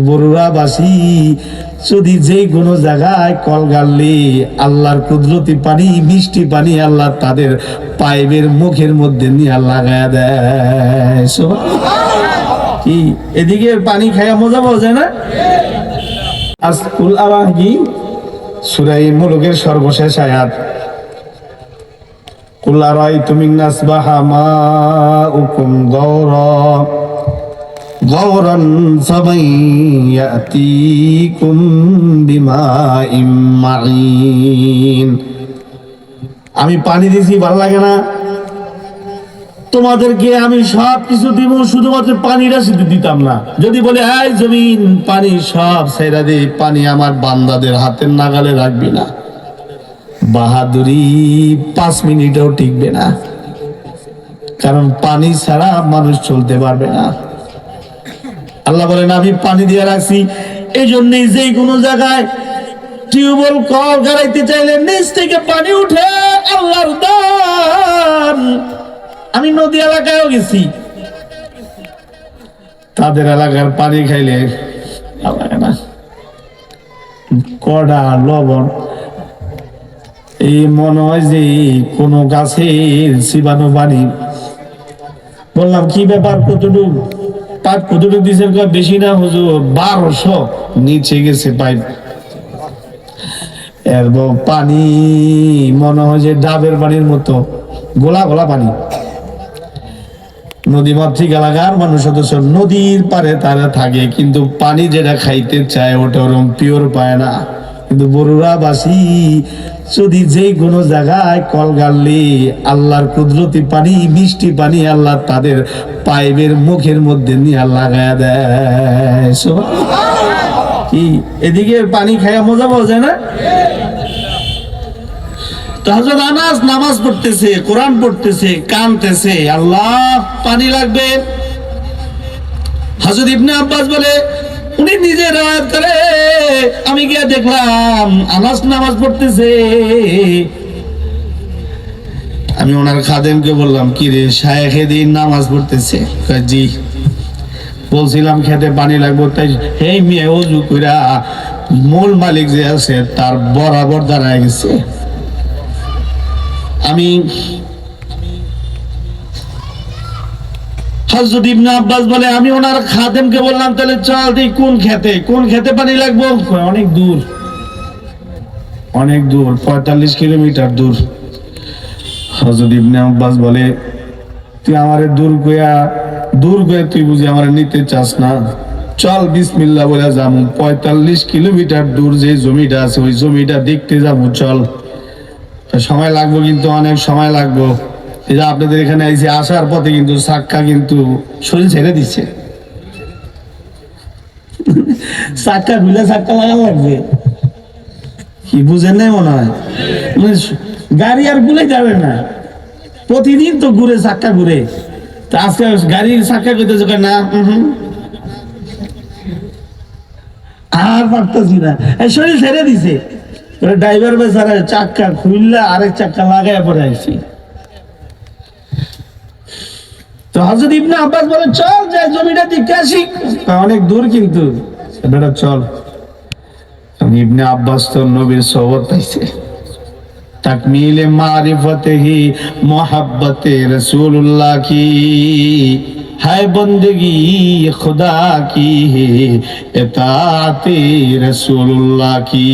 বরুড়াবাসী যদি যে কোনো জায়গায় কল গাড়লে আল্লাহর কুদরতি পানি, মিষ্টি পানি আল্লাহ তাদের পাইপের মুখের মধ্যে নিয়ে লাগায় দেয়। কি এদিকে পানি খাইয়া মজা পাওয়া যায় না? আজকুল আওয়াহি সূরা মুলুকের সর্বশেষ আয়াত, কুল আরাইতুম ইন আসবাহা মাউকুম গওরান ফামান ইয়াতিকুম বিমাইম মাঈন। আমি পানি দিছি, ভালো লাগে না? তোমাদেরকে আমি সব কিছু দিব, শুধুমাত্র পানিটা শুধু দিতাম না। যদি বলে এই জমিন পানি সব ছেড়ে দে, পানি আমার বান্দাদের হাতের নাগালে রাখবি না, বাহাদুরি 5 মিনিটও টিকবে না। কারণ পানি ছাড়া মানুষ চলতে পারবে না। আল্লাহ বলেন আমি পানি দিয়ে রাখছি। এই জন্যই যে কোনো জায়গায় টিউবওয়েল কল গাড়াইতে চাইলে নিচ থেকে পানি উঠে, আল্লাহর দান। আমি নদী এলাকায়ও গেছি, তাদের এলাকার পানি খাইলে লাগে না, কড়া লবণ। এই মনে হয় যে কোন গাছের চিবানো পানি। বললাম কি ব্যাপার, কতটুক পাইপ কতটুক দিচ্ছেন? বেশি না হুজুর, 1200 নিচে গেছে পাইপ। এর পানি মনে হয় যে ডাবের পানির মতো গোলা গোলা পানি। নদীমাতৃক এলাকার মানুষ অথচ নদীর পারে তারা থাকে, কিন্তু পানি যেটা খাইতে চায় ওটা ওরকম পিওর পায় না। কিন্তু বরুড়াবাসী যদি যে কোনো জায়গায় কল গাড়লে আল্লাহর কুদরতি পানি, মিষ্টি পানি আল্লাহ তাদের পাইপের মুখের মধ্যে নিয়ে লাগায় দেয়। কি এদিকে পানি খাইয়া মজা পাওয়া যায় না? হযরত আনাস নামাজ পড়তেছে, কোরআন পড়তেছে, কাঁদতেছে, আল্লাহ পানি লাগবে। হযরত ইবনে আব্বাস বলে, উনি নিজে রাত করে আমি গিয়ে দেখলাম আনাস নামাজ পড়তেছে। আমি ওনার খাদেমকে বললাম, কি রে শায়েখ এদিন নামাজ পড়তেছে? জি। বলছিলাম খেতে পানি লাগবে, তাই হে মেয়ে ওযু কইরা মূল মালিক যে আছে তার বরাবর দাঁড়ায় গেছে। আমি হযরত ইবনে আব্বাস বলে, আমি ওনার খাদেমকে বললাম তাহলে চল তুই কোন খেতে পানি লাগবে? অনেক দূর, অনেক দূর, 45 কিলোমিটার দূর। হযরত ইবনে আব্বাস বলে, তুই আমারে দূর কইয়া তুই বুঝি আমারে নিতে চাস না? চল বিসমিল্লাহ বলে যাবো। 45 কিলোমিটার দূর যে জমিটা আছে ওই জমিটা দেখতে যাবো, চল। সময় লাগবে, কিন্তু অনেক সময় লাগবে। এই যে আপনাদের এখানে এসে আসার পথে কিন্তু চাক্কা কিন্তু শরীর ছেড়ে দিচ্ছে। চাক্কা খুলে চাক্কা লাগানো লাগবে, কি বুঝেন নাই মনে হয়? গাড়ি আর গুলে যাবে না, প্রতিদিন তো ঘুরে চাক্কা ঘুরে। তা আজকে গাড়ির চাক্কা করতেছে না, আর পারতেছি না, শরীর ছেড়ে দিছে। ড্রাইভার বেচারা চাক্কা খুললে আরেক চাক্কা লাগায় পরে আসছি। তো হযরত ইবনে আব্বাস বলে, চল যাই জমিটা দেখতে আসি। অনেক দূর কিন্তু, বেটা চল। ইবনে আব্বাস তো নবীর সোহবত পাইছে, তাকমিলে মারিফতেহি মোহাব্বতে রাসূলুল্লাহ কি है बंदगी खुदा की है इताअते रसूलुल्लाह की।